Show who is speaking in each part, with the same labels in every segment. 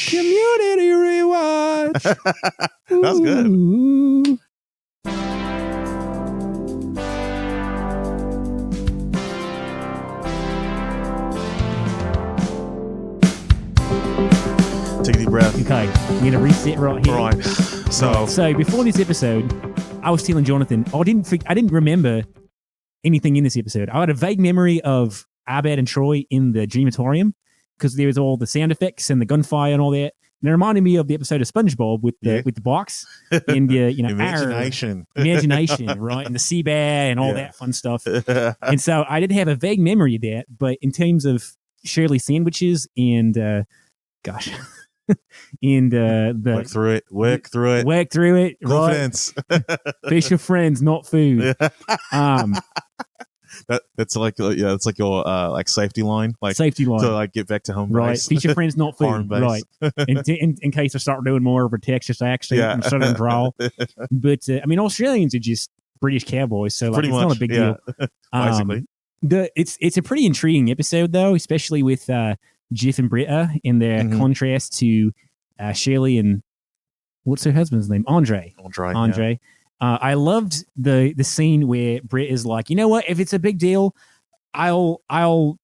Speaker 1: community rewatch.
Speaker 2: That was good.
Speaker 1: Ooh.
Speaker 2: Take a deep breath.
Speaker 1: Okay, I'm going to reset right here.
Speaker 2: Right.
Speaker 1: So before this episode, I was telling Jonathan, I didn't remember anything in this episode. I had a vague memory of Abed and Troy in the Dreamatorium because there was all the sound effects and the gunfire and all that. And it reminded me of the episode of SpongeBob with the box and the
Speaker 2: imagination,
Speaker 1: right, and the sea bear and all that fun stuff. And so I did have a vague memory of that, but in terms of Shirley sandwiches and and
Speaker 2: work through it. Confidence.
Speaker 1: Right? Fish are friends, not food.
Speaker 2: That's like it's like your like safety line, to like get back to home
Speaker 1: right
Speaker 2: base.
Speaker 1: Fish are friends, not food. Right. in case I start doing more of a Texas accent and southern drawl. But I mean, Australians are just British cowboys, so like, it's not a big deal.
Speaker 2: Basically,
Speaker 1: it's a pretty intriguing episode though, especially with Jeff and Britta in their contrast to Shirley and what's her husband's name? Andre.
Speaker 2: Yeah.
Speaker 1: I loved the scene where Britt is like, you know what? If it's a big deal, I'll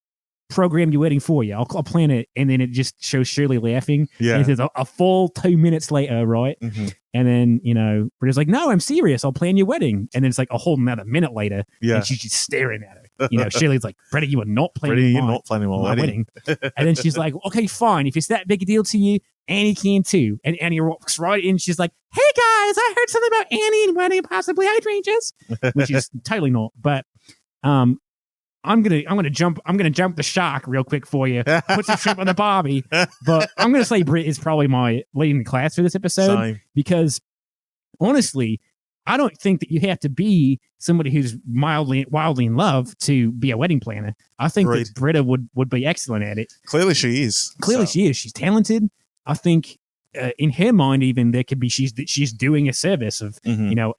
Speaker 1: program your wedding for you. I'll plan it, and then it just shows Shirley laughing.
Speaker 2: Yeah,
Speaker 1: and it's a full 2 minutes later, right?
Speaker 2: Mm-hmm.
Speaker 1: And then Britta's like, no, I'm serious. I'll plan your wedding. And then it's like a whole another minute later, and she's just staring at her. Shirley's like, Britta, you are not planning my wedding. And then she's like, okay, fine. If it's that big a deal to you, Annie can too. And Annie walks right in. She's like, hey guys, I heard something about Annie and wedding possibly hydrangeas, which is totally not. But I'm gonna jump the shark real quick for you. Put some shrimp on the barbie. But I'm gonna say Britt is probably my leading the class for this episode. Because honestly, I don't think that you have to be somebody who's wildly in love to be a wedding planner. I think that Britta would be excellent at it.
Speaker 2: Clearly she is.
Speaker 1: She is. She's talented. I think in her mind, even there could be she's doing a service of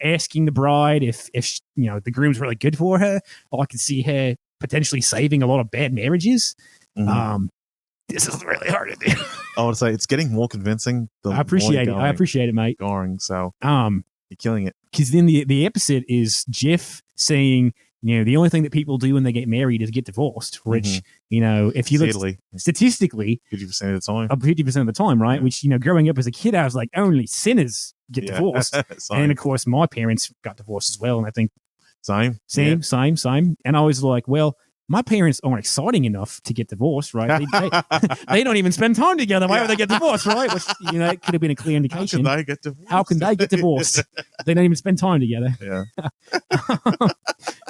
Speaker 1: asking the bride if the groom's really good for her. Or I could see her potentially saving a lot of bad marriages. This is really hard to do.
Speaker 2: I would say it's getting more convincing.
Speaker 1: I appreciate it, mate.
Speaker 2: So you're killing it.
Speaker 1: Because then the episode is Jeff saying, the only thing that people do when they get married is get divorced, which, if you look statistically,
Speaker 2: 50% of the time.
Speaker 1: 50% of the time, right? Which, growing up as a kid, I was like, only sinners get divorced. And of course, my parents got divorced as well. And I think same. And I was like, well, my parents aren't exciting enough to get divorced, right? They don't even spend time together. Why would they get divorced, right? Which, it could have been a clear indication. How can they get divorced? They don't even spend time together.
Speaker 2: Yeah.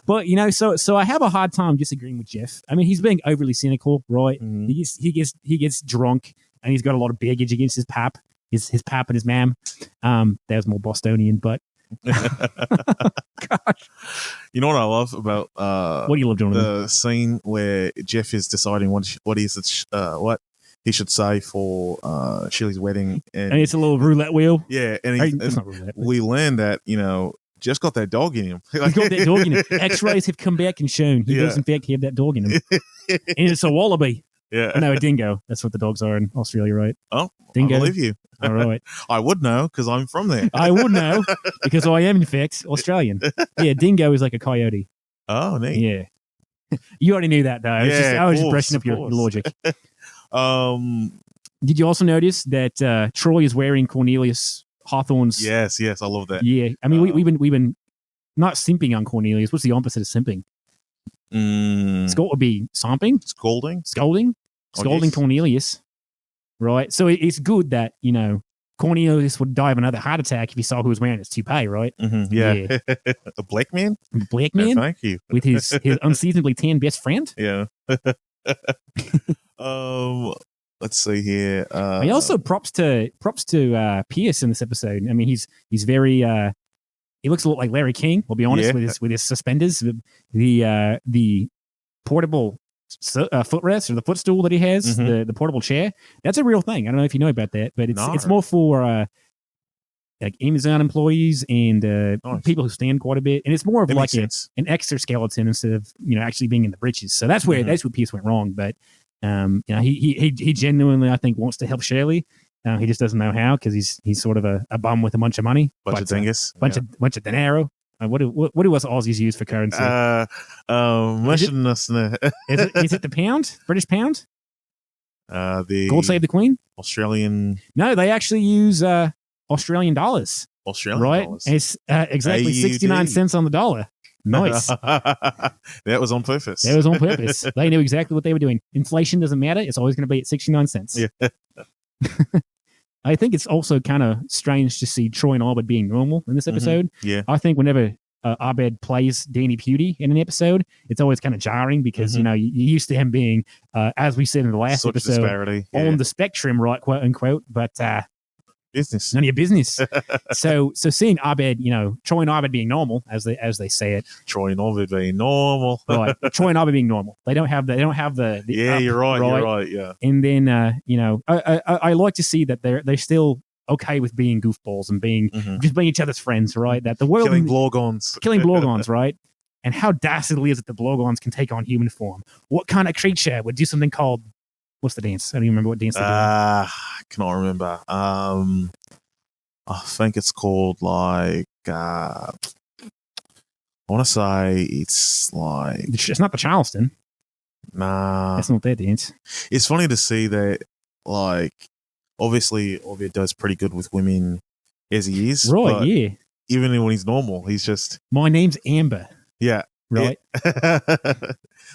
Speaker 1: But, so I have a hard time disagreeing with Jeff. I mean, he's being overly cynical, right? Mm-hmm. He gets drunk, and he's got a lot of baggage against his pap, his pap and his mam. That was more Bostonian, but... Gosh.
Speaker 2: You know what I love about
Speaker 1: what do you love, Jonathan?
Speaker 2: The scene where Jeff is deciding what he should say for Shirley's wedding, and
Speaker 1: it's a little roulette wheel.
Speaker 2: Yeah, and we learn that Jeff's got that dog in him.
Speaker 1: He's got that dog in him. X-rays have come back and shown he does in fact have that dog in him, and it's a wallaby.
Speaker 2: Yeah,
Speaker 1: no, a dingo. That's what the dogs are in Australia, right?
Speaker 2: Oh,
Speaker 1: dingo.
Speaker 2: I believe you.
Speaker 1: All right.
Speaker 2: I would know because I'm from there.
Speaker 1: I would know because I am, in fact, Australian. Yeah, dingo is like a coyote.
Speaker 2: Oh, neat.
Speaker 1: Yeah. You already knew that, though. I was just brushing up your logic. Did you also notice that Troy is wearing Cornelius Hawthorne's?
Speaker 2: Yes, I love that.
Speaker 1: Yeah, I mean, we've been not simping on Cornelius. What's the opposite of simping? Scald would be somping. Scolding Cornelius. Right. So it's good that, Cornelius would die of another heart attack if he saw who was wearing his toupee, right?
Speaker 2: Mm-hmm, yeah. The black man?
Speaker 1: Black man?
Speaker 2: Yeah, thank you.
Speaker 1: With his unseasonably tan best friend?
Speaker 2: Yeah. Let's see here.
Speaker 1: He also props to Pierce in this episode. I mean, he's very he looks a lot like Larry King, I'll be honest, with his suspenders. The portable footrest or the footstool that he has, the portable chair, that's a real thing. I don't know if you know about that, but it's more for like Amazon employees and people who stand quite a bit, and it's more of like an exoskeleton instead of actually being in the britches. So that's where Pierce went wrong. But he genuinely, I think, wants to help Shirley, He just doesn't know how because he's sort of a bum with a bunch of money.
Speaker 2: Bunch of dingus.
Speaker 1: Bunch of dinero. What do us Aussies use for currency? Is it the pound? British pound?
Speaker 2: The
Speaker 1: God save the Queen?
Speaker 2: Australian.
Speaker 1: No, they actually use Australian dollars.
Speaker 2: Dollars.
Speaker 1: It's exactly AUD. 69 cents on the dollar. Nice.
Speaker 2: That was on purpose.
Speaker 1: That was on purpose. They knew exactly what they were doing. Inflation doesn't matter. It's always going to be at 69 cents.
Speaker 2: Yeah.
Speaker 1: I think it's also kind of strange to see Troy and Abed being normal in this episode.
Speaker 2: Mm-hmm. Yeah.
Speaker 1: I think whenever Abed plays Danny Pudi in an episode, it's always kind of jarring because, you're used to him being, as we said in the last episode, on the spectrum, right, quote unquote, but
Speaker 2: business.
Speaker 1: None of your business. so seeing Abed, Troy and Abed being normal, as they say it.
Speaker 2: Troy and Abed being normal.
Speaker 1: Right. Troy and Abed being normal. They don't have the
Speaker 2: yeah,
Speaker 1: you're
Speaker 2: right. Yeah.
Speaker 1: And then I like to see that they're still okay with being goofballs and being just being each other's friends, right? That the world
Speaker 2: killing blorgons,
Speaker 1: right? And how dastardly is it that blorgons can take on human form? What kind of creature would do something called what's the dance? I don't even remember what dance they do.
Speaker 2: I cannot remember. I think it's called like I want to say it's like
Speaker 1: it's not the Charleston.
Speaker 2: Nah,
Speaker 1: that's not their dance.
Speaker 2: It's funny to see that, like, obviously Ovid does pretty good with women as he is,
Speaker 1: right? Yeah.
Speaker 2: Even when he's normal, he's just
Speaker 1: my name's Amber.
Speaker 2: Yeah.
Speaker 1: Right.
Speaker 2: Yeah.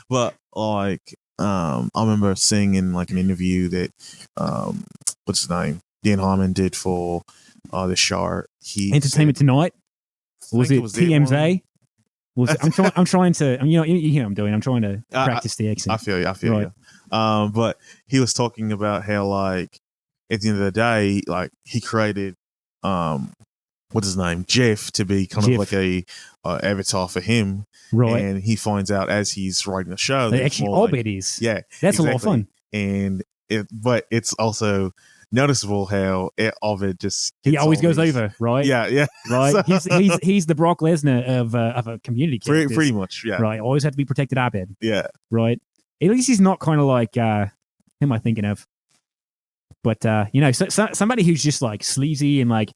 Speaker 2: But like, I remember seeing in like an interview that what's his name? Dan Harmon did for the show.
Speaker 1: Entertainment Tonight. Was it TMZ? I'm trying to. You hear what I'm doing. I'm trying to practice the accent.
Speaker 2: I feel you. But he was talking about how, like, at the end of the day, like, he created what's his name, Jeff, to be kind of like a avatar for him,
Speaker 1: right?
Speaker 2: And he finds out as he's writing the show
Speaker 1: that actually Obed is.
Speaker 2: Yeah,
Speaker 1: that's exactly. A lot of fun.
Speaker 2: And but it's also noticeable how Ovid just
Speaker 1: he always goes over, right?
Speaker 2: Yeah,
Speaker 1: right. He's the Brock Lesnar of a community character,
Speaker 2: pretty much, yeah.
Speaker 1: Right, always have to be protected. Abed,
Speaker 2: yeah,
Speaker 1: right. At least he's not kind of like who am I thinking of? But somebody who's just like sleazy and like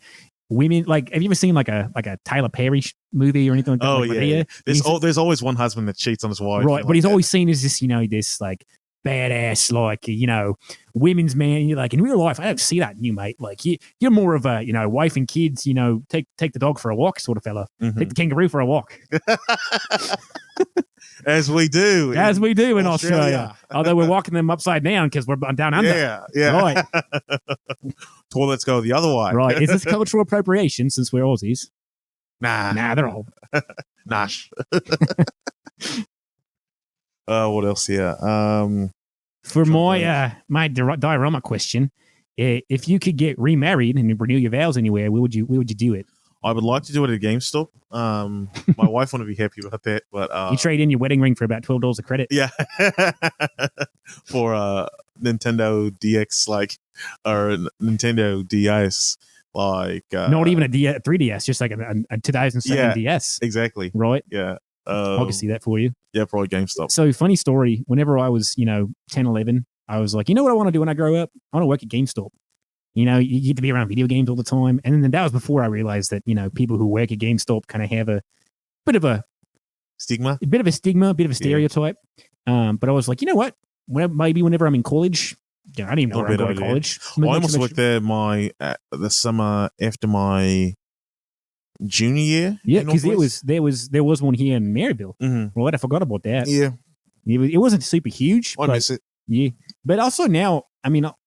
Speaker 1: women. Like, have you ever seen like a Tyler Perry movie or anything like that?
Speaker 2: Oh,
Speaker 1: like
Speaker 2: yeah. There's always one husband that cheats on his wife,
Speaker 1: right? But he's always seen as this, this like badass, like, women's man. And you're like, in real life, I don't see that in you, mate. Like, you're more of a, wife and kids, take the dog for a walk sort of fella. Mm-hmm. Take the kangaroo for a walk.
Speaker 2: As we do
Speaker 1: in Australia. Although we're walking them upside down because we're down under.
Speaker 2: Yeah.
Speaker 1: Right.
Speaker 2: Toilets go the other way.
Speaker 1: Right. Is this cultural appropriation since we're Aussies?
Speaker 2: Nah,
Speaker 1: they're old.
Speaker 2: Nash. What else? Yeah.
Speaker 1: For my diorama question, if you could get remarried and renew your vows anywhere, where would you do it?
Speaker 2: I would like to do it at a GameStop. My wife wouldn't be happy about that, but
Speaker 1: you trade in your wedding ring for about $12 of credit.
Speaker 2: Yeah, for Nintendo DX, like, or Nintendo DS, like
Speaker 1: not even a 3DS, just like a 2007 DS.
Speaker 2: Exactly.
Speaker 1: Right.
Speaker 2: Yeah.
Speaker 1: I can see that for you.
Speaker 2: Yeah, probably GameStop.
Speaker 1: So, funny story. Whenever I was 10, 11, I was like, you know what I want to do when I grow up? I want to work at GameStop. You get to be around video games all the time. And then that was before I realized that, people who work at GameStop kind of have a bit of a
Speaker 2: stigma,
Speaker 1: a bit of a stereotype. But I was like, you know what? Maybe whenever I'm in college, I didn't even know where I'm going to college.
Speaker 2: I almost worked there the summer after my junior year.
Speaker 1: Yeah, because there was one here in Maryville.
Speaker 2: Mm-hmm.
Speaker 1: Right, I forgot about that.
Speaker 2: Yeah.
Speaker 1: It wasn't super huge.
Speaker 2: I miss it.
Speaker 1: Yeah. But also now,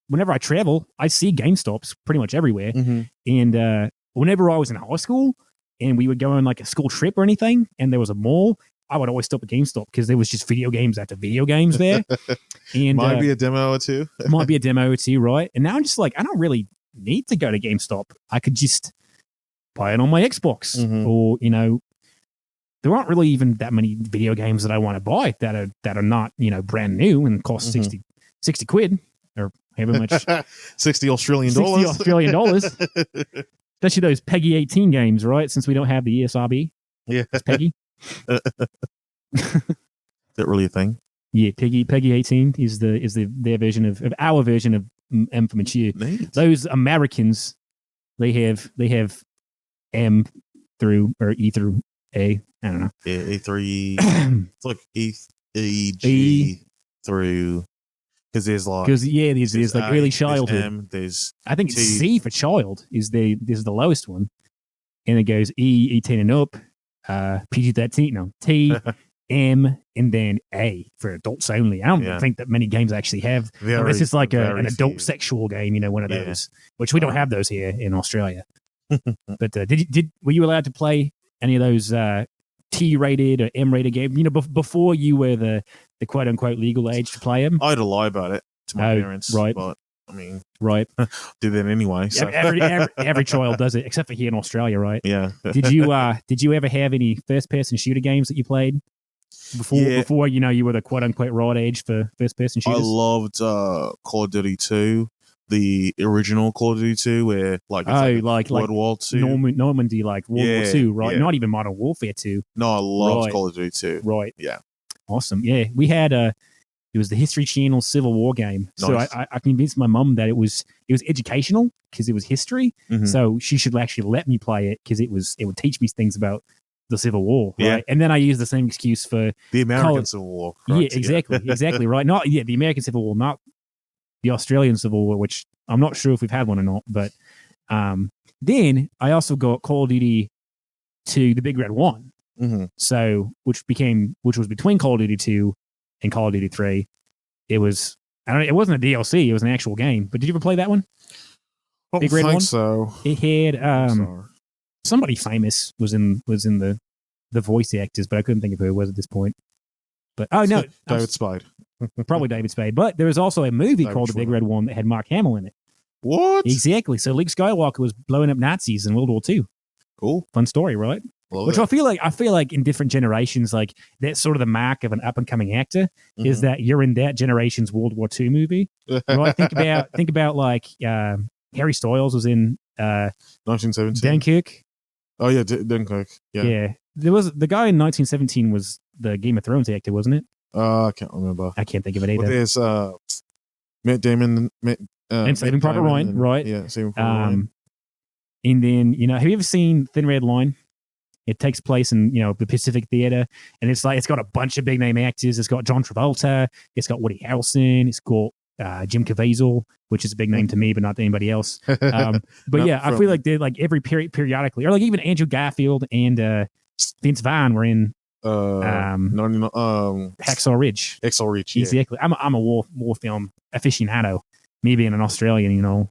Speaker 1: whenever I travel, I see GameStops pretty much everywhere.
Speaker 2: Mm-hmm.
Speaker 1: And whenever I was in high school and we would go on like a school trip or anything and there was a mall, I would always stop at GameStop because there was just video games after video games there. And
Speaker 2: might be a demo or two.
Speaker 1: Might be a demo or two, right? And now I'm just like, I don't really need to go to GameStop. I could just buy it on my Xbox.
Speaker 2: Mm-hmm.
Speaker 1: Or, there aren't really even that many video games that I want to buy that are not, brand new and cost
Speaker 2: mm-hmm.
Speaker 1: 60 quid. Or however much.
Speaker 2: $60 Australian.
Speaker 1: Especially those Peggy 18 games, right? Since we don't have the ESRB.
Speaker 2: Yeah.
Speaker 1: It's Peggy.
Speaker 2: Is that really a thing?
Speaker 1: Yeah, Peggy 18 is their version of our version of M for mature.
Speaker 2: Neat.
Speaker 1: Those Americans, they have M through or E through A. I don't know.
Speaker 2: Yeah, E3. It's like G through, because there's like
Speaker 1: there's like early childhood.
Speaker 2: There's M, there's
Speaker 1: I think
Speaker 2: T.
Speaker 1: it's C for child is the lowest one, and it goes E 18 and up, PG-13, no T, M, and then A for adults only. I don't think that many games actually have. This is like an adult sexual game, one of those, which we don't have those here in Australia. But were you allowed to play any of those T-rated or M-rated games? Before you were the quote unquote legal age to play them.
Speaker 2: I had to lie about it to my parents,
Speaker 1: right?
Speaker 2: But I mean,
Speaker 1: right,
Speaker 2: did that anyway. So.
Speaker 1: Every child does it, except for here in Australia, right?
Speaker 2: Yeah.
Speaker 1: Did you ever have any first-person shooter games that you played before you were the quote unquote right age for first-person shooters?
Speaker 2: I loved Call of Duty 2. The original Call of Duty 2, where like World War II,
Speaker 1: Normandy, like World War II, right? Yeah. Not even Modern Warfare 2.
Speaker 2: No, I loved Call of Duty 2.
Speaker 1: Right.
Speaker 2: Yeah.
Speaker 1: Awesome. Yeah, we had it was the History Channel Civil War game. Nice. So I convinced my mum that it was educational because it was history. Mm-hmm. So she should actually let me play it because it would teach me things about the Civil War, right? Yeah. And then I used the same excuse for
Speaker 2: the American Civil War.
Speaker 1: Right? Yeah, exactly, right. Not the American Civil War, not the Australian Civil War, which I'm not sure if we've had one or not. But then I also got Call of Duty 2, the Big Red One.
Speaker 2: Mm-hmm.
Speaker 1: So which was between Call of Duty 2 and Call of Duty 3. It was it wasn't a DLC, it was an actual game. But did you ever play that one?
Speaker 2: Big Red One? So.
Speaker 1: It had somebody famous was in the voice actors, but I couldn't think of who it was at this point. But no,
Speaker 2: David Spade.
Speaker 1: Probably David Spade. But there was also a movie called The Big Red One that had Mark Hamill in it.
Speaker 2: What?
Speaker 1: Exactly. So Luke Skywalker was blowing up Nazis in World War II.
Speaker 2: Cool.
Speaker 1: Fun story, right? Which I feel like in different generations, like that's sort of the mark of an up and coming actor is that you're in that generation's World War II movie. Right? Think about like Harry Styles was in
Speaker 2: 1917
Speaker 1: Dunkirk.
Speaker 2: Oh yeah, Dunkirk. Yeah.
Speaker 1: There was the guy in 1917 was the Game of Thrones actor, wasn't it?
Speaker 2: I can't remember.
Speaker 1: I can't think of it either.
Speaker 2: Well, there's Matt Damon
Speaker 1: and Saving Private Ryan, right?
Speaker 2: Yeah, Saving Private Ryan.
Speaker 1: And then have you ever seen Thin Red Line? It takes place in the Pacific Theater, and it's got a bunch of big name actors. It's got John Travolta, it's got Woody Harrelson, it's got Jim Caviezel, which is a big name to me, but not to anybody else. But I feel like they're like every periodically, or like even Andrew Garfield and Vince Vaughn were in Hacksaw Ridge.
Speaker 2: Hacksaw Ridge, yeah.
Speaker 1: Exactly. I'm a war film aficionado. Me being an Australian,
Speaker 2: an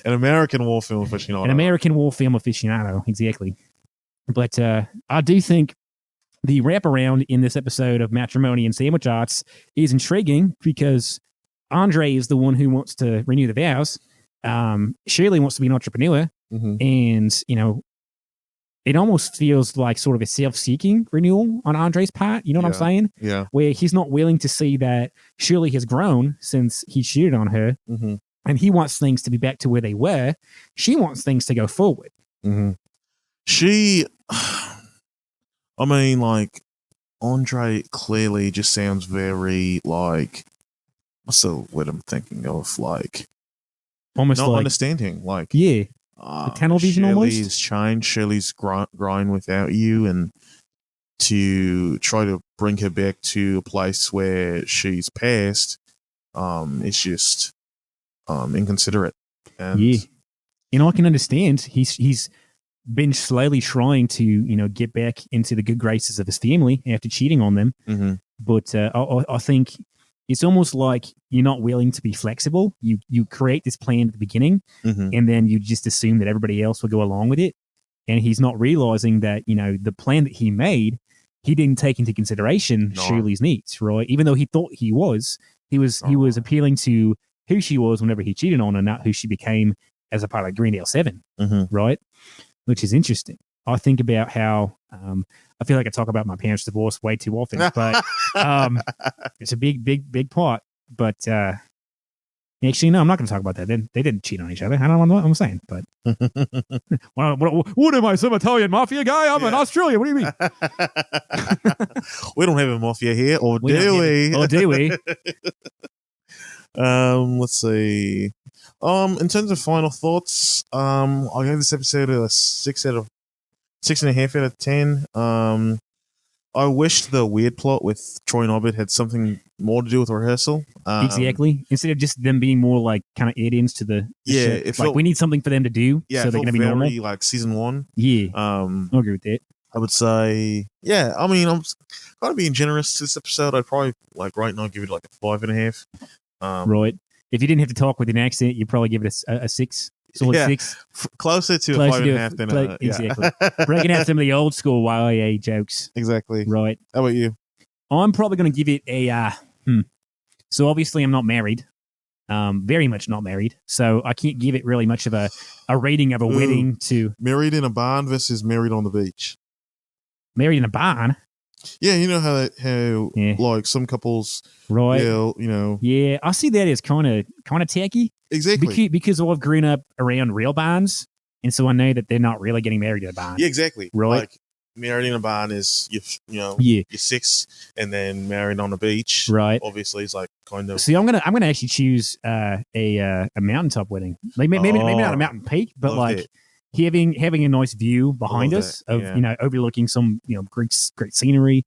Speaker 2: American war film aficionado.
Speaker 1: An American war film aficionado, exactly. But I do think the wraparound in this episode of Matrimony and Sandwich Arts is intriguing because Andre is the one who wants to renew the vows. Shirley wants to be an entrepreneur, and it almost feels like sort of a self-seeking renewal on Andre's part. You know what I'm saying?
Speaker 2: Yeah.
Speaker 1: Where he's not willing to see that Shirley has grown since he cheated on her, and he wants things to be back to where they were. She wants things to go forward.
Speaker 2: Mm-hmm. Andre clearly just sounds very like, what's the word I'm thinking of? Like,
Speaker 1: almost
Speaker 2: not
Speaker 1: like
Speaker 2: understanding. Like,
Speaker 1: tunnel vision
Speaker 2: Shirley's
Speaker 1: almost.
Speaker 2: changed. Shirley's growing without you, and to try to bring her back to a place where she's passed, it's just inconsiderate. And
Speaker 1: I can understand. He's been slowly trying to get back into the good graces of his family after cheating on them. But I think it's almost like you're not willing to be flexible. You create this plan at the beginning, and then you just assume that everybody else will go along with it. And he's not realizing that the plan that he made, he didn't take into consideration Shirley's needs, right? Even though he thought he was appealing to who she was whenever he cheated on her, not who she became as a part of Greendale 7, right? Which is interesting. I think about how I feel like I talk about my parents' divorce way too often, but it's a big part. But actually, no, I'm not going to talk about that. They didn't cheat on each other. I don't know what I'm saying, but what am I, some Italian mafia guy? I'm an Australian. What do you mean?
Speaker 2: We don't have a mafia here, or do we?
Speaker 1: Or do we?
Speaker 2: Let's see. In terms of final thoughts, I gave this episode a 6.5 out of 10. I wished the weird plot with Troy and Orbit had something more to do with rehearsal.
Speaker 1: Exactly. Instead of just them being more like kind of add-ins to the show.
Speaker 2: It felt,
Speaker 1: like we need something for them to do, so they're going to be normal.
Speaker 2: Like season 1.
Speaker 1: Yeah, I agree with that.
Speaker 2: I would say, yeah. I mean, I'm kind of being generous to this episode. I'd probably right now give it like a 5.5.
Speaker 1: Right. If you didn't have to talk with an accent, you'd probably give it a 6. Solid 6.
Speaker 2: Closer to a 5.5 than a...
Speaker 1: Exactly. Breaking out some of the old school YAA jokes.
Speaker 2: Exactly.
Speaker 1: Right.
Speaker 2: How about you?
Speaker 1: I'm probably going to give it a... So obviously I'm not married. Very much not married. So I can't give it really much of a rating of a wedding to...
Speaker 2: Married in a barn versus married on the beach.
Speaker 1: Married in a barn?
Speaker 2: Yeah, you know how like some couples...
Speaker 1: Right.
Speaker 2: Yeah,
Speaker 1: I see that as kind of tacky.
Speaker 2: Exactly.
Speaker 1: Because I've grown up around real barns, and so I know that they're not really getting married in a barn.
Speaker 2: Yeah, exactly.
Speaker 1: Right.
Speaker 2: Like married in a barn is you're 6, and then married on a beach.
Speaker 1: Right.
Speaker 2: Obviously, it's like kind of.
Speaker 1: See, I'm gonna actually choose a mountaintop wedding. Like maybe not a mountain peak, but like having a nice view behind us of overlooking some great scenery.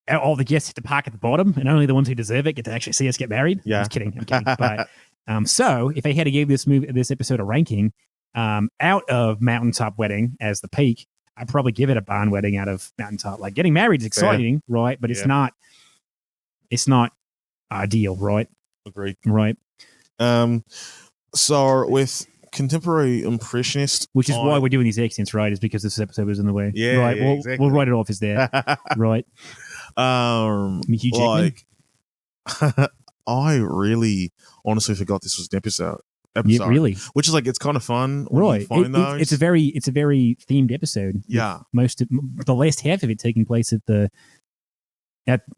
Speaker 1: All the guests have to park at the bottom, and only the ones who deserve it get to actually see us get married.
Speaker 2: Yeah.
Speaker 1: I'm kidding. But so if I had to give this episode a ranking, out of mountaintop wedding as the peak, I'd probably give it a barn wedding out of mountaintop. Like getting married is exciting, right? But it's not ideal, right?
Speaker 2: Agreed.
Speaker 1: Right.
Speaker 2: So with contemporary impressionist,
Speaker 1: which is why we're doing these accents, right? Is because this episode was in the way.
Speaker 2: Yeah,
Speaker 1: right.
Speaker 2: Yeah, exactly.
Speaker 1: We'll write it off as that. Right. Hugh Jackman.
Speaker 2: I really honestly forgot this was an episode.
Speaker 1: Yeah, really?
Speaker 2: Which is like, it's kind of fun.
Speaker 1: Right. It's a very themed episode.
Speaker 2: Yeah.
Speaker 1: The last half of it taking place at the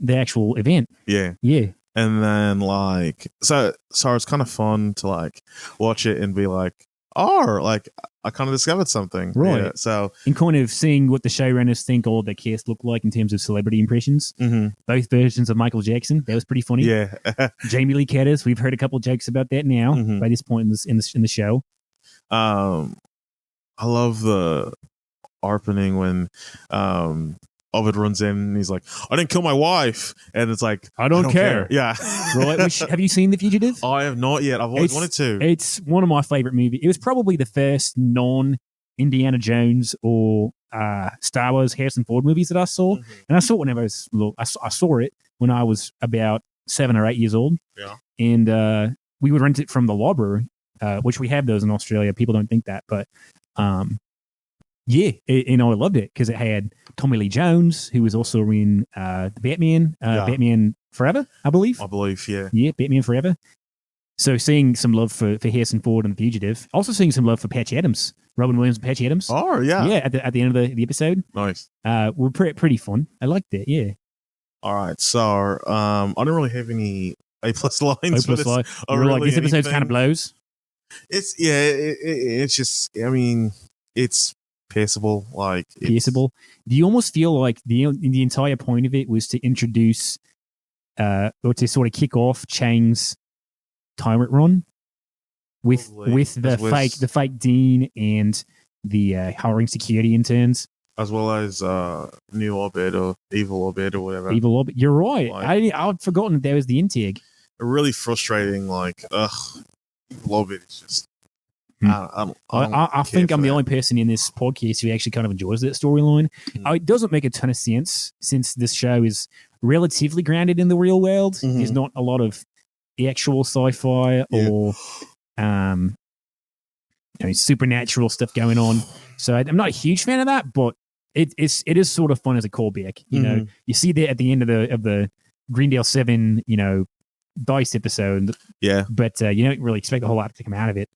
Speaker 1: actual event.
Speaker 2: Yeah.
Speaker 1: Yeah.
Speaker 2: And then like, so it's kind of fun to like watch it and be like, like I kind of discovered something.
Speaker 1: Right.
Speaker 2: Yeah, so
Speaker 1: and kind of seeing what the showrunners think all the cast look like in terms of celebrity impressions.
Speaker 2: Mm-hmm.
Speaker 1: Both versions of Michael Jackson. That was pretty funny.
Speaker 2: Yeah.
Speaker 1: Jamie Lee Curtis. We've heard a couple of jokes about that now by this point in the show.
Speaker 2: I love the opening when Ovid runs in and he's like, I didn't kill my wife. And it's like,
Speaker 1: I don't care.
Speaker 2: Yeah.
Speaker 1: Right. Have you seen The Fugitive?
Speaker 2: I have not yet. I've always wanted to.
Speaker 1: It's one of my favorite movies. It was probably the first non-Indiana Jones or Star Wars Harrison Ford movies that I saw.
Speaker 2: Mm-hmm.
Speaker 1: And I saw it whenever I saw it when I was about 7 or 8 years old.
Speaker 2: Yeah.
Speaker 1: And we would rent it from the library, which we have those in Australia. People don't think that, but yeah, I loved it because it had Tommy Lee Jones, who was also in the Batman, Batman Forever, I believe.
Speaker 2: Yeah.
Speaker 1: Yeah, Batman Forever. So seeing some love for Harrison Ford and The Fugitive. Also seeing some love for Patch Adams, Robin Williams and Patch Adams.
Speaker 2: Oh, yeah.
Speaker 1: Yeah, at the end of the episode.
Speaker 2: Nice.
Speaker 1: Were pretty fun. I liked it, yeah.
Speaker 2: All right, so I don't really have any A+ lines for this.
Speaker 1: This episode's kind of blows.
Speaker 2: It's just, I mean, it's passable. Like
Speaker 1: passable. Do you almost feel like the entire point of it was to introduce or to sort of kick off Chang's Tyrant Run with the fake dean and the hiring security interns,
Speaker 2: as well as new Obed or evil Obed or whatever.
Speaker 1: Evil Obed. You're right. I'd forgotten that there was the intake.
Speaker 2: Really frustrating. Like, evil Obed is just.
Speaker 1: I think I'm the only person in this podcast who actually kind of enjoys that storyline. It doesn't make a ton of sense since this show is relatively grounded in the real world. Mm-hmm. There's not a lot of actual sci-fi or supernatural stuff going on. So I'm not a huge fan of that, but it is sort of fun as a callback. You know, you see that at the end of the Greendale 7, Dice episode.
Speaker 2: Yeah,
Speaker 1: but you don't really expect a whole lot to come out of it.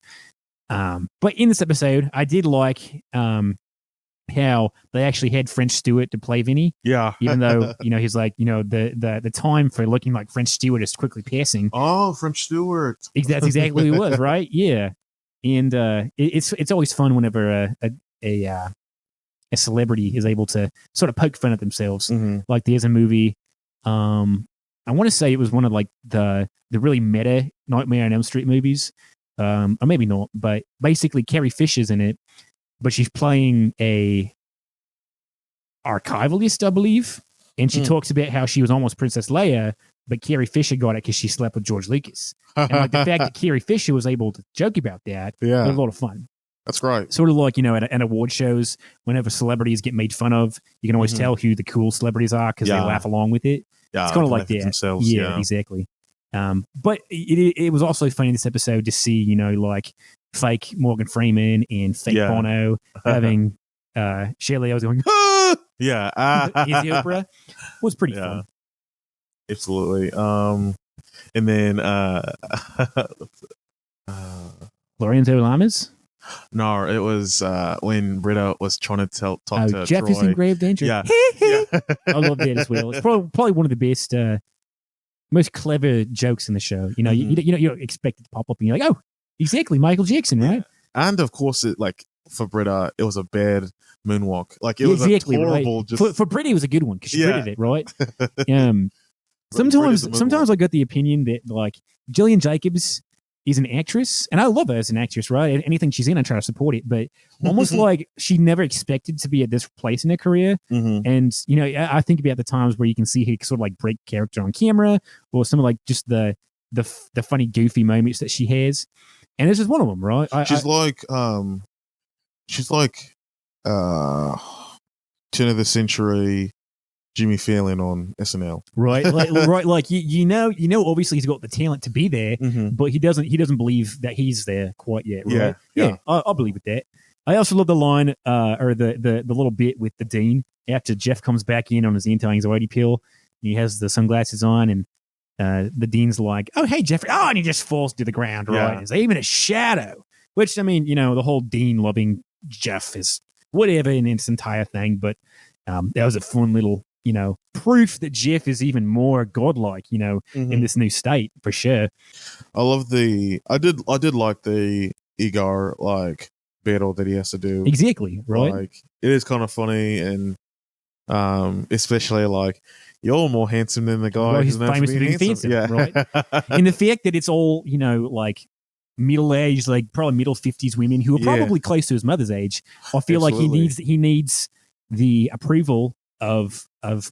Speaker 1: But in this episode, I did like how they actually had French Stewart to play Vinny.
Speaker 2: Yeah.
Speaker 1: Even though, he's like, the time for looking like French Stewart is quickly passing.
Speaker 2: Oh, French Stewart.
Speaker 1: That's exactly what it was, right? Yeah. And it's always fun whenever a celebrity is able to sort of poke fun at themselves. Mm-hmm. Like there's a movie I want to say it was one of like the really meta Nightmare on Elm Street movies, or maybe not. But basically, Carrie Fisher's in it, but she's playing a archivalist, I believe, and she talks about how she was almost Princess Leia, but Carrie Fisher got it because she slept with George Lucas. And like the fact that Carrie Fisher was able to joke about that, was a lot of fun.
Speaker 2: That's great.
Speaker 1: Sort of like, at award shows, whenever celebrities get made fun of, you can always tell who the cool celebrities are because they laugh along with it.
Speaker 2: Yeah,
Speaker 1: it's kind of like that.
Speaker 2: Themselves,
Speaker 1: yeah, exactly. But it was also funny in this episode to see, like fake Morgan Freeman and fake Bono having Shelley I was going, ah!
Speaker 2: Yeah.
Speaker 1: Is the opera was pretty fun.
Speaker 2: Absolutely. And then
Speaker 1: Lorenzo Lamas?
Speaker 2: No, it was when Britta was trying to talk to
Speaker 1: Jeff
Speaker 2: Troy.
Speaker 1: Is in grave danger.
Speaker 2: Yeah.
Speaker 1: I love that as well. It's probably one of the best, most clever jokes in the show. You don't expect it to pop up and you're like, oh, exactly, Michael Jackson, right?
Speaker 2: And of course, for Britta, it was a bad moonwalk. Like it was
Speaker 1: exactly,
Speaker 2: horrible.
Speaker 1: Right.
Speaker 2: Just
Speaker 1: for Britta, it was a good one because she Britted it, right? Sometimes I got the opinion that like Jillian Jacobs is an actress, and I love her as an actress, right? Anything she's in, I try to support it, but almost like she never expected to be at this place in her career. And, I think about the times where you can see her sort of like break character on camera or some of like just the funny, goofy moments that she has. And this is one of them, right?
Speaker 2: She's like turn of the century Jimmy Fallon on SNL,
Speaker 1: right? Right, like obviously he's got the talent to be there, but he doesn't believe that he's there quite yet. Right? Yeah. I believe with that. I also love the line or the little bit with the dean after Jeff comes back in on his anti-anxiety pill, and he has the sunglasses on, and the dean's like, "Oh, hey, Jeffrey!" Oh, and he just falls to the ground. Right? There's even a shadow. Which I mean, the whole dean loving Jeff is whatever in its entire thing, but that was a fun little. Proof that Jeff is even more godlike, in this new state for sure.
Speaker 2: I did like the Igor like battle that he has to do.
Speaker 1: Exactly, right?
Speaker 2: Like it is kind of funny, and especially like you're more handsome than the guy
Speaker 1: who's famous for being handsome, right? And the fact that it's all like middle-aged, like probably middle 50s women who are probably close to his mother's age. I feel like he needs the approval of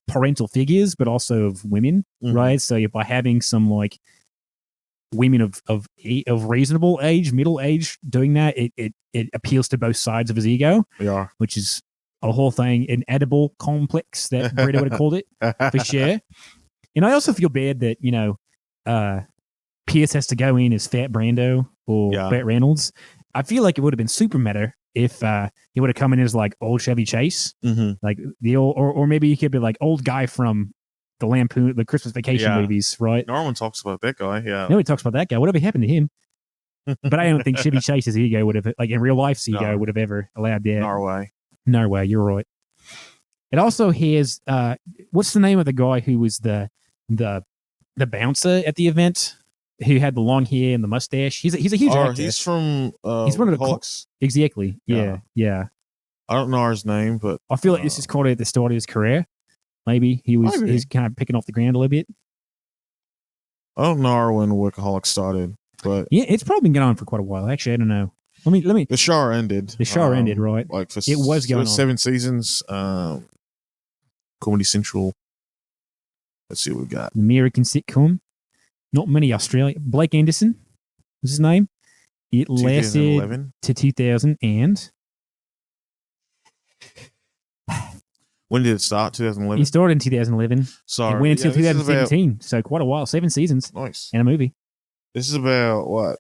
Speaker 1: parental figures, but also of women, right? So by having some like women of reasonable age, middle age, doing that, it appeals to both sides of his ego, which is a whole thing, an edible complex that Britta would have called it for sure. And I also feel bad that Pierce has to go in as Fat Brando or Burt Reynolds. I feel like it would have been super meta if he would have come in as like old Chevy Chase, like the old, or maybe he could be like old guy from the Christmas Vacation movies, right?
Speaker 2: No one talks about that guy. Yeah,
Speaker 1: nobody talks about that guy. Whatever happened to him? But I don't think Chevy Chase's ego would have, like in real life's ego, would have ever allowed that. No way. You're right. It also has what's the name of the guy who was the bouncer at the event? Who had the long hair and the mustache? He's a huge actor.
Speaker 2: He's from
Speaker 1: he's one of the
Speaker 2: Hawks.
Speaker 1: Exactly. Yeah.
Speaker 2: I don't know his name, but
Speaker 1: I feel like this is called at the start of his career. Maybe he's kind of picking off the ground a little bit.
Speaker 2: I don't know when Workaholics started, but
Speaker 1: yeah, it's probably been going on for quite a while. Actually, I don't know. Let me.
Speaker 2: The show ended.
Speaker 1: The show ended, right?
Speaker 2: Like
Speaker 1: it was going on
Speaker 2: 7 seasons. Comedy Central. Let's see what we got.
Speaker 1: American sitcom. Not many Australian. Blake Anderson was his name. It lasted to 2000 and.
Speaker 2: When did it start? 2011?
Speaker 1: It started in 2011.
Speaker 2: Sorry.
Speaker 1: It went until 2017. So quite a while. 7 seasons.
Speaker 2: Nice.
Speaker 1: And a movie.
Speaker 2: This is about what?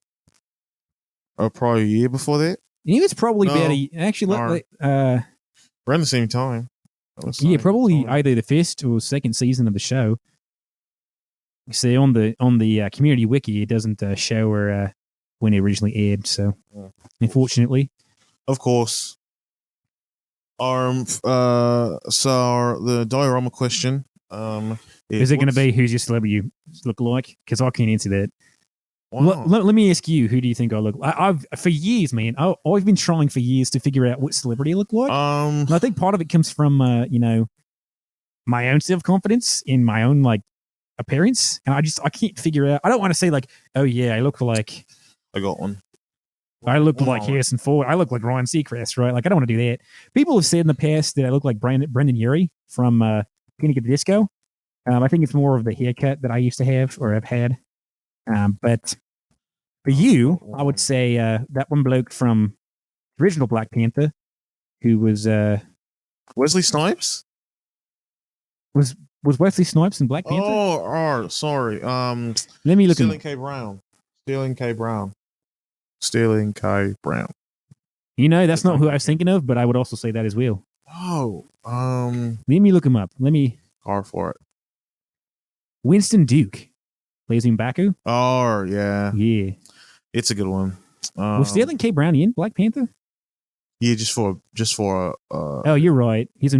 Speaker 2: Probably a year before that?
Speaker 1: It was probably about
Speaker 2: around the same time.
Speaker 1: Yeah, probably either the first or second season of the show. See, on the community wiki, it doesn't show when it originally aired. So, unfortunately,
Speaker 2: of course. So the diorama question:
Speaker 1: is it going to be who's your celebrity you look like? Because I can't answer that. Let me ask you: who do you think I look? I've for years, man. I've been trying for years to figure out what celebrity I look like. And I think part of it comes from my own self confidence in my own like appearance, and I can't figure out. I don't want to say like, oh yeah, I look like
Speaker 2: I got one.
Speaker 1: I look like Harrison Ford. I look like Ryan Seacrest, right? Like I don't want to do that. People have said in the past that I look like Brendan Urie from Panic at the Disco. I think it's more of the haircut that I used to have or have had. But for you, I would say that one bloke from the original Black Panther, who was
Speaker 2: Wesley Snipes.
Speaker 1: Was Wesley Snipes in Black Panther?
Speaker 2: Oh, sorry.
Speaker 1: Let me look.
Speaker 2: Sterling K. Brown. Sterling K. Brown.
Speaker 1: You know, that's not who I was thinking of, but I would also say that as well.
Speaker 2: Oh,
Speaker 1: let me look him up.
Speaker 2: Hard for it.
Speaker 1: Winston Duke plays M'Baku.
Speaker 2: Oh, yeah.
Speaker 1: Yeah.
Speaker 2: It's a good one.
Speaker 1: Was Sterling K. Brown in Black Panther?
Speaker 2: Yeah, just for
Speaker 1: oh, you're right. He's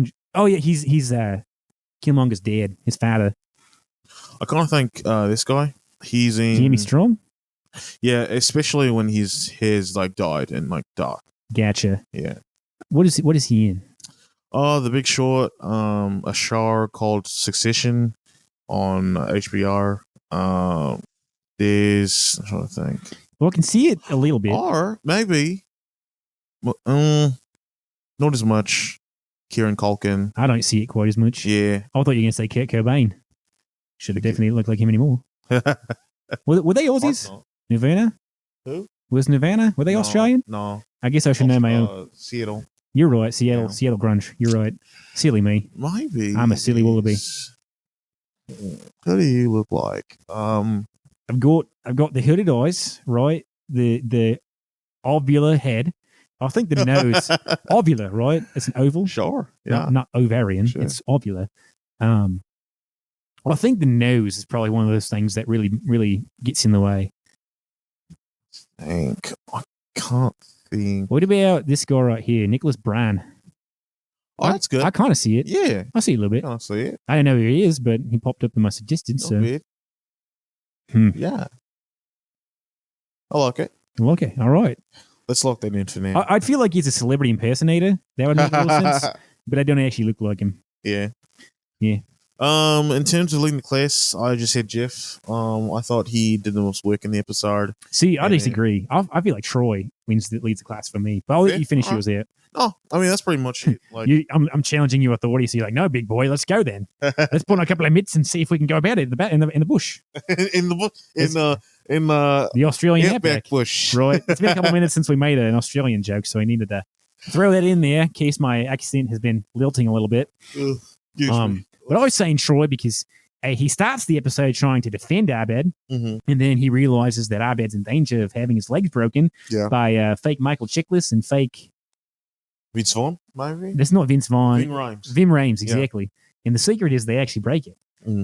Speaker 1: Killmonger's dad, his father.
Speaker 2: I kind of think this guy, he's in
Speaker 1: Jimmy Strong.
Speaker 2: Yeah, especially when his hair's like dyed and like dark.
Speaker 1: Gotcha.
Speaker 2: Yeah.
Speaker 1: What is he in?
Speaker 2: Oh, The Big Short, a show called Succession on HBO. There's, I'm trying to think.
Speaker 1: Well, I can see it a little bit.
Speaker 2: Or maybe, not as much. Kieran Culkin.
Speaker 1: I don't see it quite as much.
Speaker 2: Yeah.
Speaker 1: I thought you were going to say Kurt Cobain. Should have definitely looked like him anymore. Were they Aussies? Nirvana?
Speaker 2: Who?
Speaker 1: Was Nirvana? Were they Australian?
Speaker 2: No.
Speaker 1: I guess I should know my own.
Speaker 2: Seattle.
Speaker 1: You're right. Seattle grunge. You're right. Silly me.
Speaker 2: Maybe.
Speaker 1: I'm a silly wallaby.
Speaker 2: What do you look like?
Speaker 1: I've got the hooded eyes, right? The ovular head. I think the nose, ovular, right? It's an oval.
Speaker 2: Sure. Yeah.
Speaker 1: Not ovarian. Sure. It's ovular. I think the nose is probably one of those things that really, really gets in the way.
Speaker 2: I can't think.
Speaker 1: What about this guy right here, Nicholas Bryan?
Speaker 2: Oh, that's good.
Speaker 1: I kind of see it.
Speaker 2: Yeah.
Speaker 1: I see it a little bit.
Speaker 2: I see it.
Speaker 1: I don't know who he is, but he popped up in my suggestions. So.
Speaker 2: Weird. Yeah. I like it.
Speaker 1: Okay. All right.
Speaker 2: Let's lock that in for now.
Speaker 1: I'd feel like he's a celebrity impersonator. That would make a little sense. But I don't actually look like him.
Speaker 2: Yeah.
Speaker 1: Yeah.
Speaker 2: In terms of leading the class, I just said Jeff. I thought he did the most work in the episode.
Speaker 1: See, I disagree. I feel like Troy leads the class for me. But I'll let you finish yours out.
Speaker 2: No, I mean that's pretty much it. Like
Speaker 1: I'm challenging your authority. So you're like, no, big boy, let's go then. Let's put on a couple of mitts and see if we can go about it in the bush.
Speaker 2: in the
Speaker 1: Australian outback
Speaker 2: bush.
Speaker 1: Right. It's been a couple of minutes since we made an Australian joke, so I needed to throw that in there in case my accent has been lilting a little bit. But I was saying Troy because he starts the episode trying to defend Abed, and then he realizes that Abed's in danger of having his legs broken by fake Michael Chiklis and fake
Speaker 2: Vince Vaughn, maybe?
Speaker 1: That's not Vince Vaughn.
Speaker 2: Vim
Speaker 1: Rames, exactly. Yeah. And the secret is they actually break it.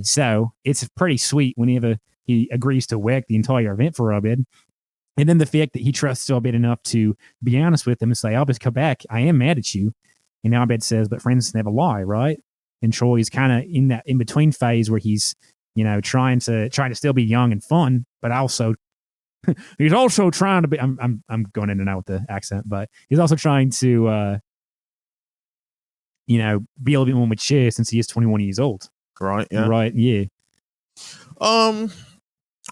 Speaker 1: So it's pretty sweet whenever he agrees to work the entire event for Abed. And then the fact that he trusts Abed enough to be honest with him and say, Abed, come back. I am mad at you. And Abed says, but friends never lie, right? And Troy's kind of in that in-between phase where he's, trying to still be young and fun, but also he's also trying to be. I'm going in and out with the accent, but he's also trying to, be a little bit more mature since he is 21 years old.
Speaker 2: Right. Yeah.
Speaker 1: Right. Yeah.
Speaker 2: I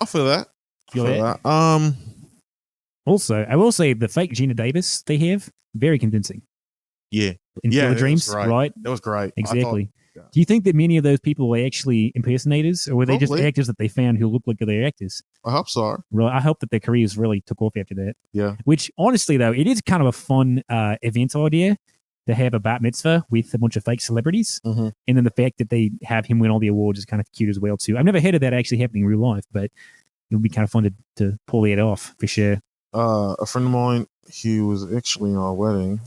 Speaker 2: feel that.
Speaker 1: Feel that. Also, I will say the fake Gina Davis they have very convincing.
Speaker 2: Yeah.
Speaker 1: In Field of Dreams, right?
Speaker 2: That was great.
Speaker 1: Exactly. Do you think that many of those people were actually impersonators, or were they just actors that they found who looked like they're actors?
Speaker 2: I hope so.
Speaker 1: Right. I hope that their careers really took off after that.
Speaker 2: Yeah.
Speaker 1: Which, honestly, though, it is kind of a fun event idea to have a bat mitzvah with a bunch of fake celebrities. And then the fact that they have him win all the awards is kind of cute as well, too. I've never heard of that actually happening in real life, but it would be kind of fun to pull that off, for sure.
Speaker 2: A friend of mine, he was actually in my wedding,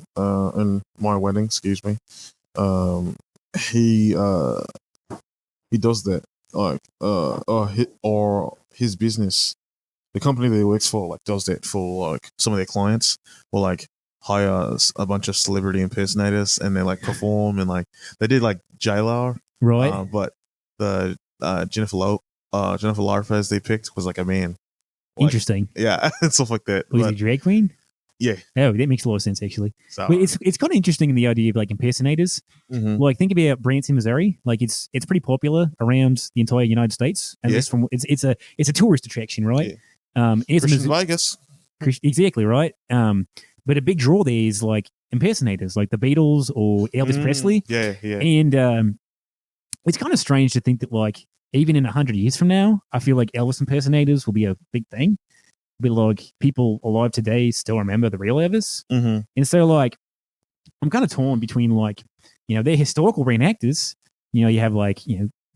Speaker 2: excuse me. He does that, like, his business, the company that he works for, like, does that for, like, some of their clients, or, like, hire a bunch of celebrity impersonators, and they, like, perform, and, like, they did, like, J-Lo,
Speaker 1: right?
Speaker 2: But the Jennifer Lopez they picked was, like, a man.
Speaker 1: Like, interesting.
Speaker 2: Yeah, and stuff like that.
Speaker 1: Was he a drag queen?
Speaker 2: Yeah.
Speaker 1: Oh, that makes a lot of sense, actually.
Speaker 2: So
Speaker 1: but it's kind of interesting in the idea of like impersonators. Like think about Branson, Missouri. Like it's pretty popular around the entire United States. And it's a tourist attraction, right?
Speaker 2: Yeah. Vegas.
Speaker 1: Exactly, right? But a big draw there is like impersonators, like the Beatles or Elvis Presley.
Speaker 2: Yeah.
Speaker 1: And it's kind of strange to think that like even in 100 years from now, I feel like Elvis impersonators will be a big thing. But like people alive today still remember the real Elvis. And so like I'm kind of torn between like, they're historical reenactors. You have like,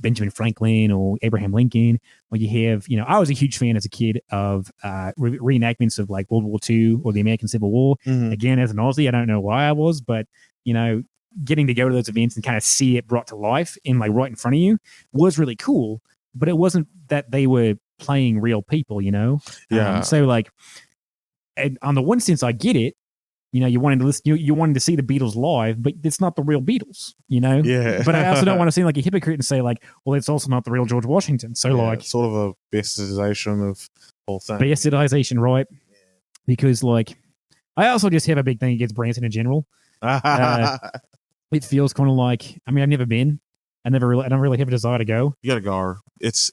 Speaker 1: Benjamin Franklin or Abraham Lincoln, or you have, I was a huge fan as a kid of reenactments of like World War II or the American Civil War. Again, as an Aussie, I don't know why I was, but, getting to go to those events and kind of see it brought to life in like right in front of you was really cool. But it wasn't that they were playing real people,
Speaker 2: Yeah.
Speaker 1: So like, and on the one sense, I get it. You wanted to listen, you wanted to see the Beatles live, but it's not the real Beatles,
Speaker 2: Yeah.
Speaker 1: But I also don't want to seem like a hypocrite and say like, well, it's also not the real George Washington. So like,
Speaker 2: sort of a bastardization of the whole thing.
Speaker 1: Bastardization, right? Yeah. Because like, I also just have a big thing against Branson in general. It feels kind of like, I've never been. I don't really have a desire to go.
Speaker 2: You gotta go. It's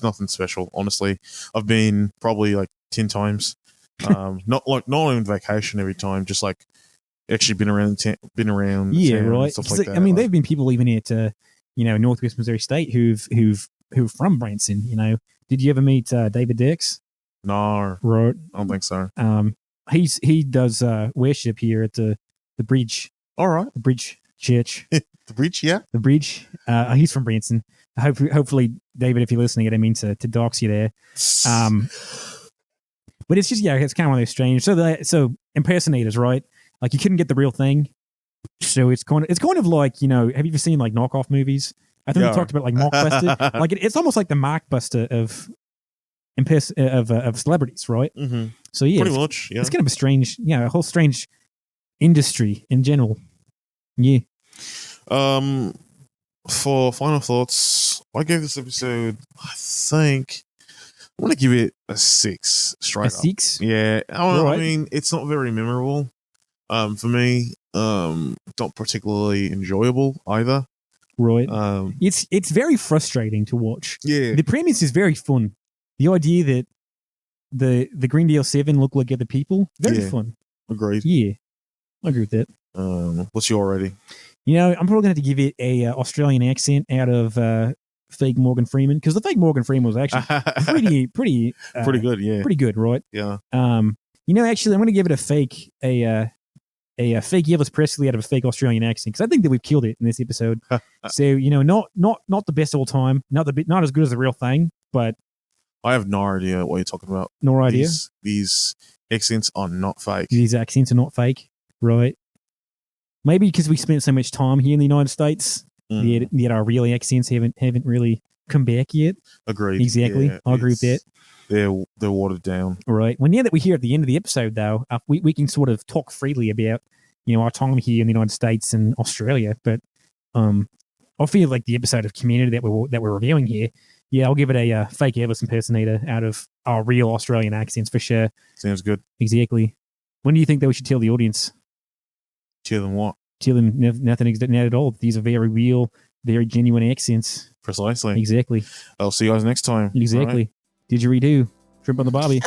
Speaker 2: nothing special, honestly. I've been probably like 10 times. Not on vacation every time, just like actually been around
Speaker 1: yeah,
Speaker 2: town
Speaker 1: right.
Speaker 2: and stuff like that.
Speaker 1: There've been people even at Northwest Missouri State who've from Branson. Did you ever meet David Dix?
Speaker 2: No,
Speaker 1: right.
Speaker 2: I don't think so.
Speaker 1: He does worship here at the bridge.
Speaker 2: All right,
Speaker 1: the bridge church.
Speaker 2: The bridge, yeah,
Speaker 1: the bridge. He's from Branson. Hopefully, David, if you're listening, I didn't mean to dox you there. But it's just it's kind of one of those strange. So impersonators, right? Like you couldn't get the real thing, so it's kind of like have you ever seen like knockoff movies? I think we talked about like Mockbuster. Like it's almost like the Mockbuster of celebrities, right? So yeah,
Speaker 2: pretty much. Yeah,
Speaker 1: it's kind of a strange, a whole strange industry in general. Yeah.
Speaker 2: For final thoughts, I gave this episode, I think, I want to give it a 6 straight up.
Speaker 1: 6?
Speaker 2: Yeah. I mean, it's not very memorable for me. Not particularly enjoyable either.
Speaker 1: Right. It's very frustrating to watch.
Speaker 2: Yeah.
Speaker 1: The premise is very fun. The idea that the Greendale 7 look like other people, very fun.
Speaker 2: Agreed.
Speaker 1: Yeah. I agree with that.
Speaker 2: What's your rating?
Speaker 1: I'm probably going to have to give it a Australian accent out of fake Morgan Freeman, because the fake Morgan Freeman was actually pretty
Speaker 2: good. Yeah,
Speaker 1: pretty good, right?
Speaker 2: Yeah.
Speaker 1: Actually, I'm going to give it a fake Elvis Presley out of a fake Australian accent, because I think that we've killed it in this episode. So not the best of all time, not as good as the real thing, but
Speaker 2: I have no idea what you're talking about.
Speaker 1: No idea.
Speaker 2: These accents are not fake.
Speaker 1: These accents are not fake, right? Maybe because we spent so much time here in the United States, yet our real accents haven't really come back yet.
Speaker 2: Agreed.
Speaker 1: Exactly.
Speaker 2: Yeah,
Speaker 1: I agree with that.
Speaker 2: They're watered down.
Speaker 1: Right. Well, now that we're here at the end of the episode, though, we can sort of talk freely about our time here in the United States and Australia. But I feel like the episode of Community that we're reviewing here, I'll give it a fake Elvis impersonator out of our real Australian accents for sure.
Speaker 2: Sounds good.
Speaker 1: Exactly. When do you think that we should tell the audience?
Speaker 2: Tell them what?
Speaker 1: Tell them nothing at all. These are very real, very genuine accents.
Speaker 2: Precisely.
Speaker 1: Exactly.
Speaker 2: I'll see you guys next time.
Speaker 1: Exactly. Right. Didgeridoo. Shrimp on the barbie.